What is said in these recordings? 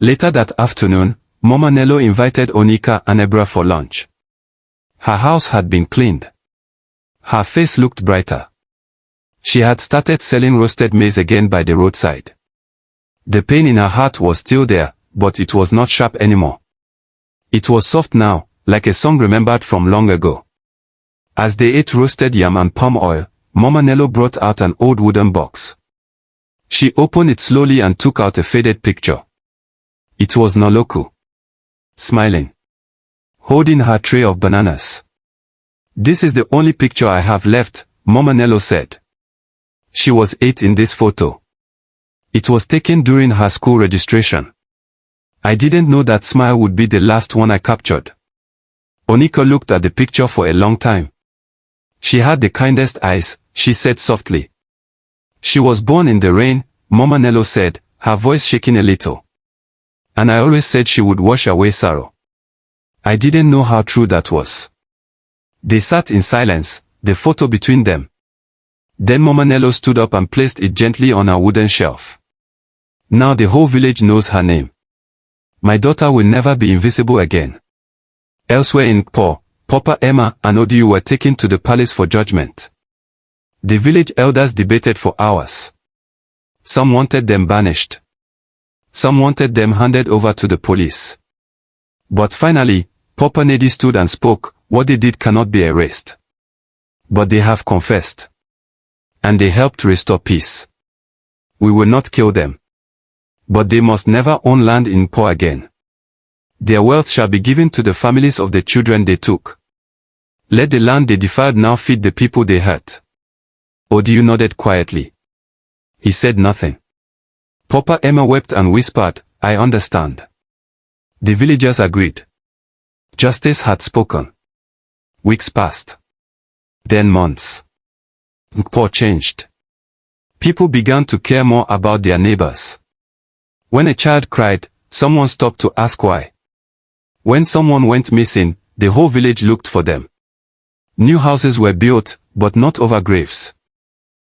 Later that afternoon, Mama Nelo invited Onyeka and 𝐼𝐵RA for lunch. Her house had been cleaned. Her face looked brighter. She had started selling roasted maize again by the roadside. The pain in her heart was still there, but it was not sharp anymore. It was soft now, like a song remembered from long ago. As they ate roasted yam and palm oil, Mama Nelo brought out an old wooden box. She opened it slowly and took out a faded picture. It was Neloaku, smiling, holding her tray of bananas. "This is the only picture I have left," Mama Nelo said. She was 8 in this photo. It was taken during her school registration. "I didn't know that smile would be the last one I captured." Onyeka looked at the picture for a long time. "She had the kindest eyes," she said softly. "She was born in the rain," Mama Nelo said, her voice shaking a little. "And I always said she would wash away sorrow." I didn't know how true that was. They sat in silence, the photo between them. Then Mama Nelo stood up and placed it gently on a wooden shelf. "Now the whole village knows her name. My daughter will never be invisible again." Elsewhere in Nkpor, Papa Emma and Odiu were taken to the palace for judgment. The village elders debated for hours. Some wanted them banished. Some wanted them handed over to the police. But finally, Papa Nedi stood and spoke. "What they did cannot be erased. But they have confessed. And they helped restore peace. We will not kill them. But they must never own land in Nkpor again. Their wealth shall be given to the families of the children they took. Let the land they defiled now feed the people they hurt." Odiu nodded quietly. He said nothing. Papa Emma wept and whispered, "I understand." The villagers agreed. Justice had spoken. Weeks passed. Then months. Nkpor changed. People began to care more about their neighbors. When a child cried, someone stopped to ask why. When someone went missing, the whole village looked for them. New houses were built, but not over graves.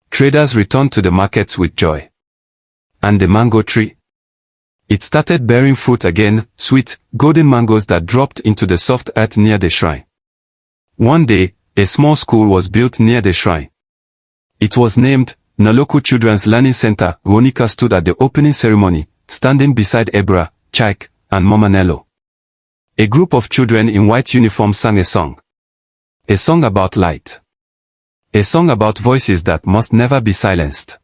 Traders returned to the markets with joy. And the mango tree? It started bearing fruit again, sweet, golden mangoes that dropped into the soft earth near the shrine. One day, a small school was built near the shrine. It was named Neloaku Children's Learning Center. Onyeka stood at the opening ceremony, standing beside 𝐼𝐵RA, 𝐶𝐻𝐾, and Mama Nelo. A group of children in white uniforms sang a song. A song about light. A song about voices that must never be silenced.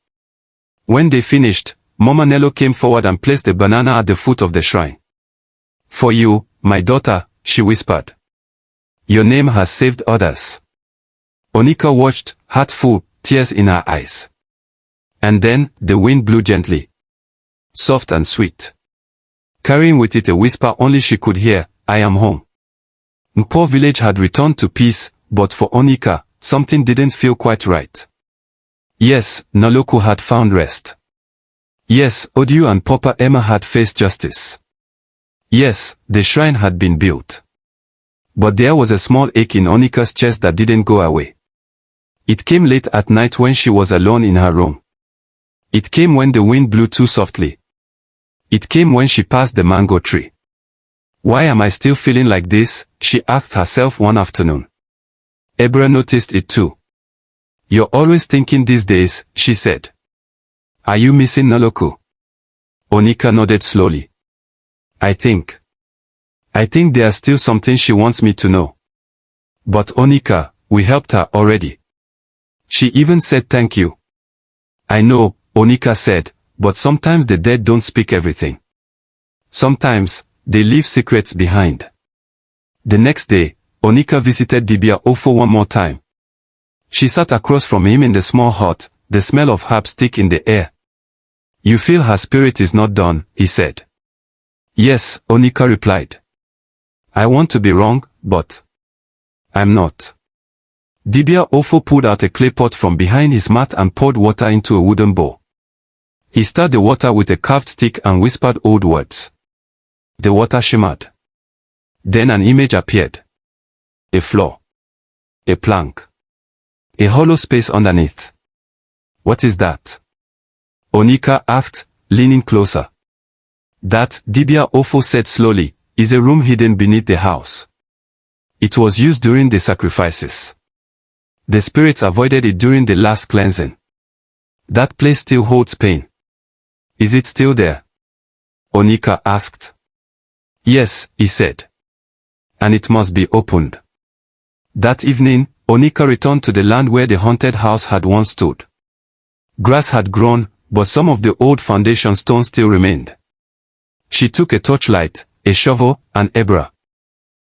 When they finished, Mama Nelo came forward and placed a banana at the foot of the shrine. "For you, my daughter," she whispered. "Your name has saved others." Onyeka watched, heart full, tears in her eyes. And then, the wind blew gently. Soft and sweet. Carrying with it a whisper only she could hear, "I am home." Nkpor village had returned to peace, but for Onyeka, something didn't feel quite right. Yes, Neloaku had found rest. Yes, Odiu and Papa Emma had faced justice. Yes, the shrine had been built. But there was a small ache in Onyeka's chest that didn't go away. It came late at night when she was alone in her room. It came when the wind blew too softly. It came when she passed the mango tree. "Why am I still feeling like this?" she asked herself one afternoon. 𝐼𝐵RA noticed it too. "You're always thinking these days," she said. "Are you missing Neloaku?" Onyeka nodded slowly. I think there's still something she wants me to know." "But Onyeka, we helped her already. She even said thank you." "I know," Onyeka said, "but sometimes the dead don't speak everything. Sometimes, they leave secrets behind." The next day, Onyeka visited 𝐷𝐵RA one more time. She sat across from him in the small hut, the smell of herbs thick in the air. "You feel her spirit is not done," he said. "Yes," Onyeka replied. "I want to be wrong, but I'm not." 𝐷𝐵�RA pulled out a clay pot from behind his mat and poured water into a wooden bowl. He stirred the water with a carved stick and whispered old words. The water shimmered. Then an image appeared. A floor. A plank. A hollow space underneath. "What is that?" Onyeka asked, leaning closer. That, 𝐷𝐵𝐴 said slowly, is a room hidden beneath the house. It was used during the sacrifices. The spirits avoided it during the last cleansing. That place still holds pain. Is it still there? Onyeka asked. Yes, he said. And it must be opened. That evening, Onyeka returned to the land where the haunted house had once stood. Grass had grown, but some of the old foundation stones still remained. She took a torchlight, a shovel, and 𝐸𝐵𝐴.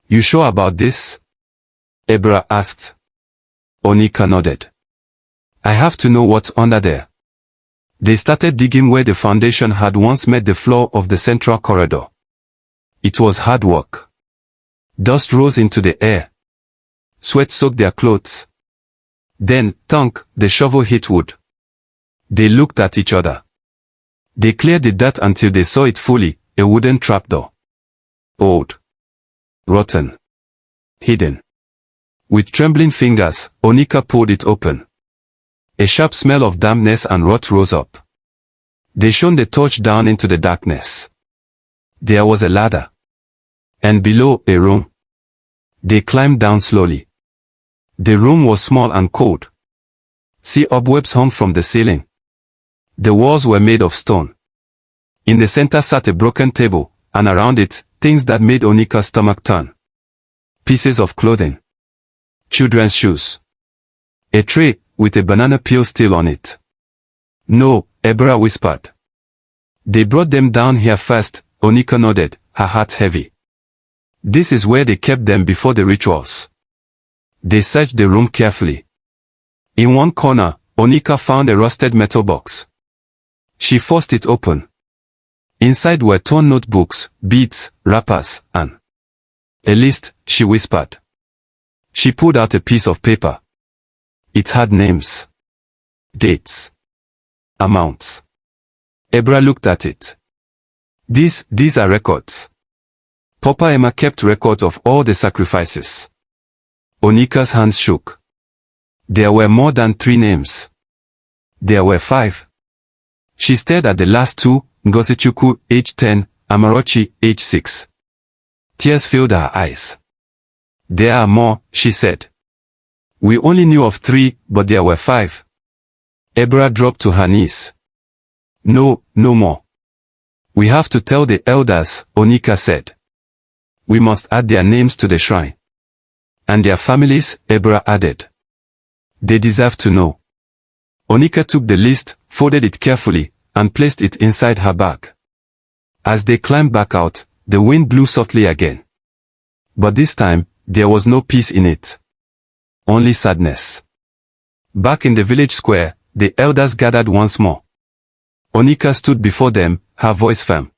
You sure about this? 𝐸𝐵𝐴 asked. Onyeka nodded. I have to know what's under there. They started digging where the foundation had once met the floor of the central corridor. It was hard work. Dust rose into the air. Sweat soaked their clothes. Then, thunk, the shovel hit wood. They looked at each other. They cleared the dirt until they saw it fully, a wooden trapdoor. Old. Rotten. Hidden. With trembling fingers, Onyeka pulled it open. A sharp smell of dampness and rot rose up. They shone the torch down into the darkness. There was a ladder. And below, a room. They climbed down slowly. The room was small and cold. Cobwebs hung from the ceiling. The walls were made of stone. In the center sat a broken table, and around it, things that made Onyeka's stomach turn. Pieces of clothing. Children's shoes. A tray, with a banana peel still on it. No, 𝐸𝐵𝐴 whispered. They brought them down here first, Onyeka nodded, her heart heavy. This is where they kept them before the rituals. They searched the room carefully. In one corner, Onyeka found a rusted metal box. She forced it open. Inside were torn notebooks, beads, wrappers, and a list, she whispered. She pulled out a piece of paper. It had names, dates, amounts. 𝐸𝐵𝐴 looked at it. These are records. Papa Emma kept records of all the sacrifices. Onyeka's hands shook. There were more than 3 names. There were 5. She stared at the last 2, 𝐬𝐮𝐬𝐫𝐿, age 10, 𝐸𝐵𝐴, age 6. Tears filled her eyes. There are more, she said. We only knew of 3, but there were 5. 𝐸𝐵𝐴 dropped to her knees. No, no more. We have to tell the elders, Onyeka said. We must add their names to the shrine. And their families, 𝐸𝐵𝐴 added. They deserve to know. Onyeka took the list, folded it carefully, and placed it inside her bag. As they climbed back out, the wind blew softly again. But this time, there was no peace in it. Only sadness. Back in the village square, the elders gathered once more. Onyeka stood before them, her voice firm.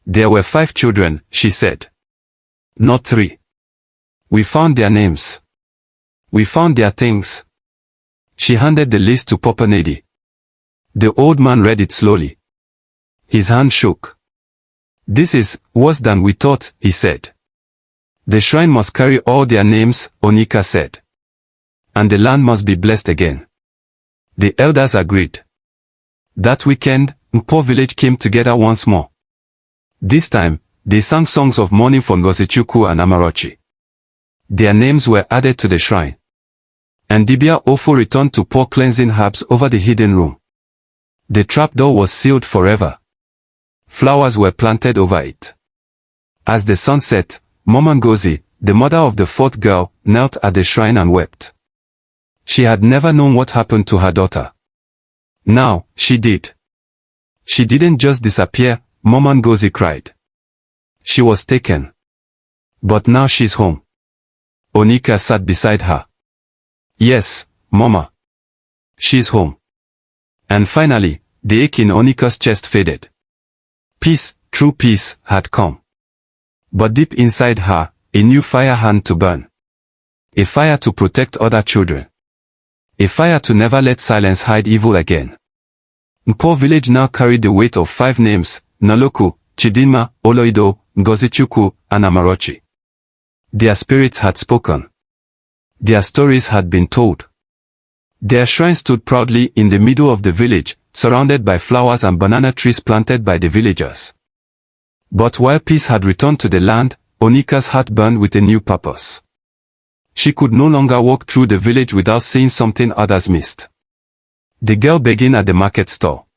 There were 5 children, she said. Not 3. We found their names. We found their things. She handed the list to Papa Nedi. The old man read it slowly. His hand shook. This is worse than we thought, he said. The shrine must carry all their names, Onyeka said. And the land must be blessed again. The elders agreed. That weekend, Nkpor village came together once more. This time, they sang songs of mourning for 𝐬𝐮𝐬𝐫𝐿 and 𝐸𝐵𝐴. Their names were added to the shrine. And 𝐷𝐵𝐴 returned to pour cleansing herbs over the hidden room. The trapdoor was sealed forever. Flowers were planted over it. As the sun set, Mama Ngozi, the mother of the 4th girl, knelt at the shrine and wept. She had never known what happened to her daughter. Now, she did. She didn't just disappear, Mama Ngozi cried. She was taken. But now she's home. Onyeka sat beside her. Yes, Mama. She's home. And finally, the ache in Onyeka's chest faded. Peace, true peace, had come. But deep inside her, a new fire had to burn. A fire to protect other children. A fire to never let silence hide evil again. Nkpor village now carried the weight of 5 names, Neloaku, Chidinma, Oloido, 𝐬𝐮𝐬𝐫𝐿, and 𝐸𝐵𝐴. Their spirits had spoken. Their stories had been told. Their shrine stood proudly in the middle of the village, surrounded by flowers and banana trees planted by the villagers. But while peace had returned to the land, Onyeka's heart burned with a new purpose. She could no longer walk through the village without seeing something others missed. The girl begging at the market stall.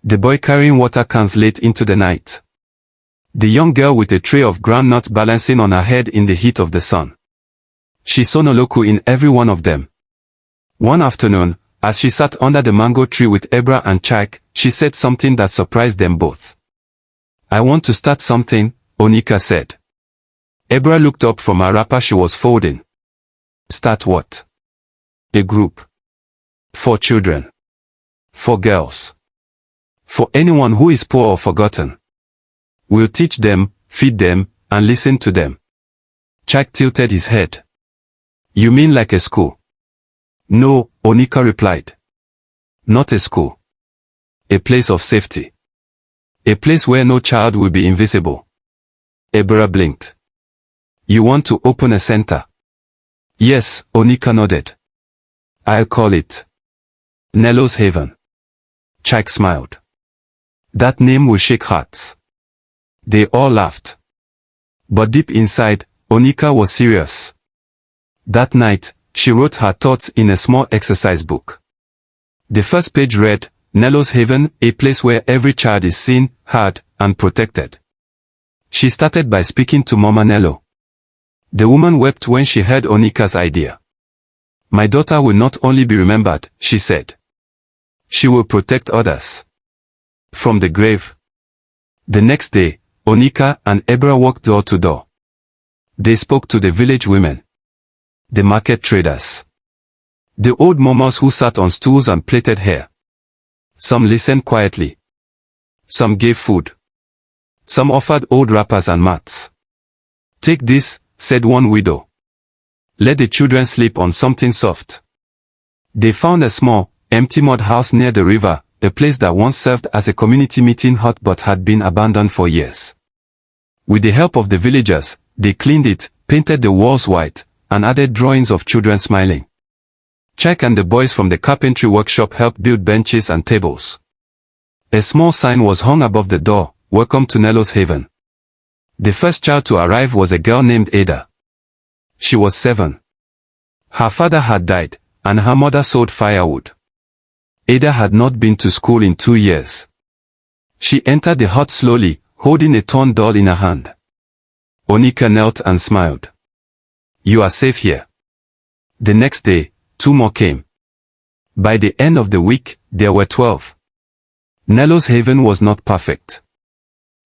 The boy carrying water cans late into the night. The young girl with a tray of groundnuts balancing on her head in the heat of the sun. She saw Neloaku in every one of them. One afternoon, as she sat under the mango tree with 𝐿𝐵𝐺 and 𝐶𝐵, she said something that surprised them both. "I want to start something," Onyeka said. 𝐿𝐵𝐺 looked up from her wrapper she was folding. "Start what?" "A group. For children. For girls. For anyone who is poor or forgotten. We'll teach them, feed them, and listen to them." 𝐶𝐵 tilted his head. "You mean like a school?" "No," Onyeka replied. "Not a school. A place of safety. A place where no child will be invisible." 𝐿𝐵𝐺 blinked. "You want to open a center?" "Yes," Onyeka nodded. "I'll call it Nelo's Haven." 𝐶𝐵 smiled. "That name will shake hearts." They all laughed. But deep inside, Onyeka was serious. That night, she wrote her thoughts in a small exercise book. The first page read, "Nelo's Haven, a place where every child is seen, heard, and protected." She started by speaking to Mama Nelo. The woman wept when she heard Onyeka's idea. "My daughter will not only be remembered," she said. "She will protect others. From the grave." The next day, Onyeka and 𝐿𝐵𝐺 walked door to door. They spoke to the village women, the market traders, the old mamas who sat on stools and plaited hair. Some listened quietly. Some gave food. Some offered old wrappers and mats. "Take this," said one widow. "Let the children sleep on something soft." They found a small, empty mud house near the river, a place that once served as a community meeting hut but had been abandoned for years. With the help of the villagers, they cleaned it, painted the walls white, and added drawings of children smiling. 𝐶𝐵 and the boys from the carpentry workshop helped build benches and tables. A small sign was hung above the door, "Welcome to Nelo's Haven." The first child to arrive was a girl named Ada. She was 7. Her father had died, and her mother sold firewood. Ada had not been to school in 2 years. She entered the hut slowly, holding a torn doll in her hand. Onyeka knelt and smiled. "You are safe here." The next day, 2 more came. By the end of the week, there were 12. Nelo's Haven was not perfect.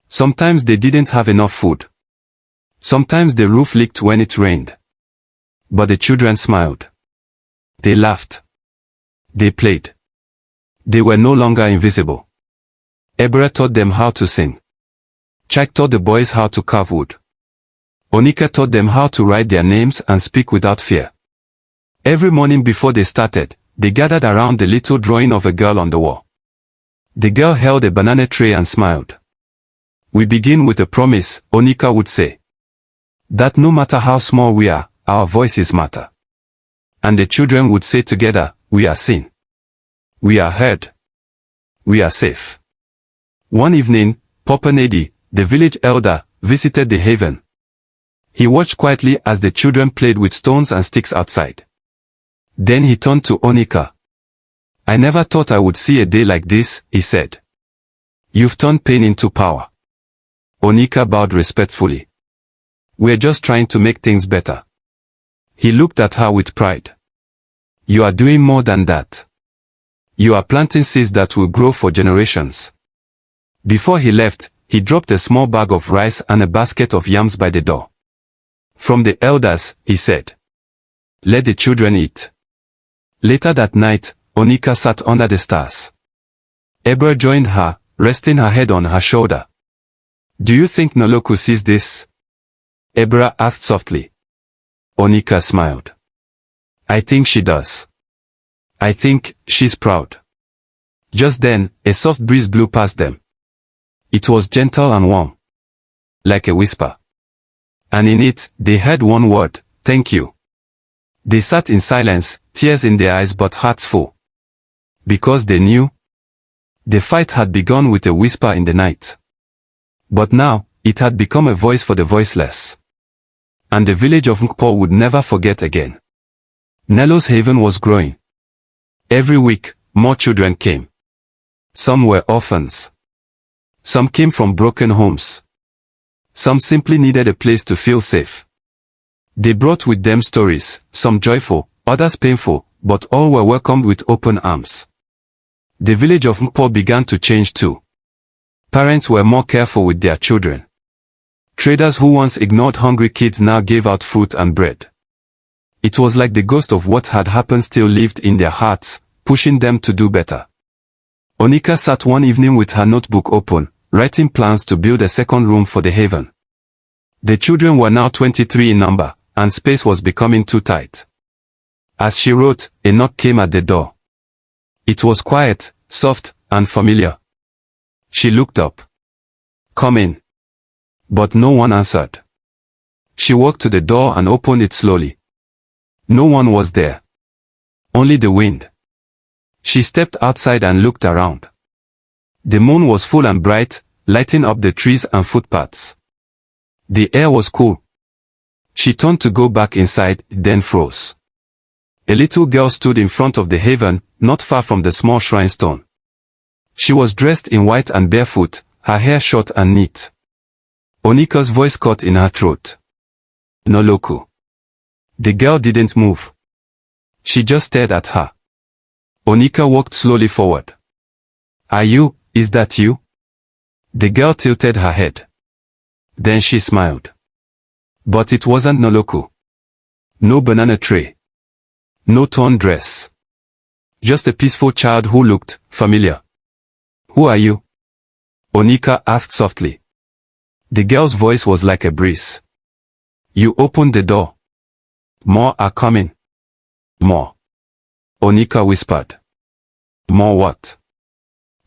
Sometimes they didn't have enough food. Sometimes the roof leaked when it rained. But the children smiled. They laughed. They played. They were no longer invisible. 𝐿𝐵𝐺 taught them how to sing. 𝐶𝐵 taught the boys how to carve wood. Onyeka taught them how to write their names and speak without fear. Every morning before they started, they gathered around the little drawing of a girl on the wall. The girl held a banana tray and smiled. "We begin with a promise," Onyeka would say. "That no matter how small we are, our voices matter." And the children would say together, "We are seen. We are heard. We are safe." One evening, Papa Nedi, the village elder, visited the haven. He watched quietly as the children played with stones and sticks outside. Then he turned to Onyeka. "I never thought I would see a day like this," he said. "You've turned pain into power." Onyeka bowed respectfully. "We're just trying to make things better." He looked at her with pride. "You are doing more than that. You are planting seeds that will grow for generations." Before he left, he dropped a small bag of rice and a basket of yams by the door. "From the elders," he said. "Let the children eat." Later that night, Onyeka sat under the stars. 𝐿𝐵𝐺 joined her, resting her head on her shoulder. "Do you think Neloaku sees this?" 𝐿𝐵𝐺 asked softly. Onyeka smiled. "I think she does. I think she's proud." Just then, a soft breeze blew past them. It was gentle and warm, like a whisper. And in it, they heard one word, "Thank you." They sat in silence, tears in their eyes but hearts full. Because they knew the fight had begun with a whisper in the night. But now, it had become a voice for the voiceless. And the village of Nkpor would never forget again. Nelo's haven was growing. Every week, more children came. Some were orphans. Some came from broken homes. Some simply needed a place to feel safe. They brought with them stories, some joyful, others painful, but all were welcomed with open arms. The village of Nkpor began to change too. Parents were more careful with their children. Traders who once ignored hungry kids now gave out fruit and bread. It was like the ghost of what had happened still lived in their hearts, pushing them to do better. Onyeka sat one evening with her notebook open, writing plans to build a second room for the haven. The children were now 23 in number, and space was becoming too tight. As she wrote, a knock came at the door. It was quiet, soft, and familiar. She looked up. "Come in." But no one answered. She walked to the door and opened it slowly. No one was there. Only the wind. She stepped outside and looked around. The moon was full and bright, lighting up the trees and footpaths. The air was cool. She turned to go back inside, then froze. A little girl stood in front of the haven, not far from the small shrine stone. She was dressed in white and barefoot, her hair short and neat. Onyeka's voice caught in her throat. "Neloaku." The girl didn't move. She just stared at her. Onyeka walked slowly forward. Is that you?" The girl tilted her head. Then she smiled. But it wasn't Neloaku. No banana tray. No torn dress. Just a peaceful child who looked familiar. "Who are you?" Onyeka asked softly. The girl's voice was like a breeze. "You opened the door. More are coming." "More?" Onyeka whispered. "More what?"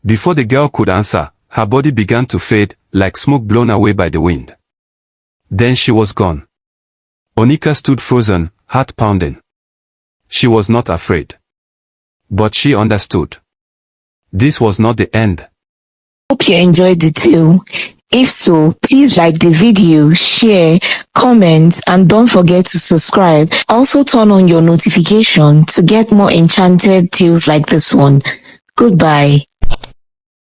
Before the girl could answer, her body began to fade, like smoke blown away by the wind. Then she was gone. Onyeka stood frozen, heart pounding. She was not afraid. But she understood. This was not the end. Hope you enjoyed the tale. If so, please like the video, share, comment, and don't forget to subscribe. Also turn on your notification to get more enchanted tales like this one. Goodbye.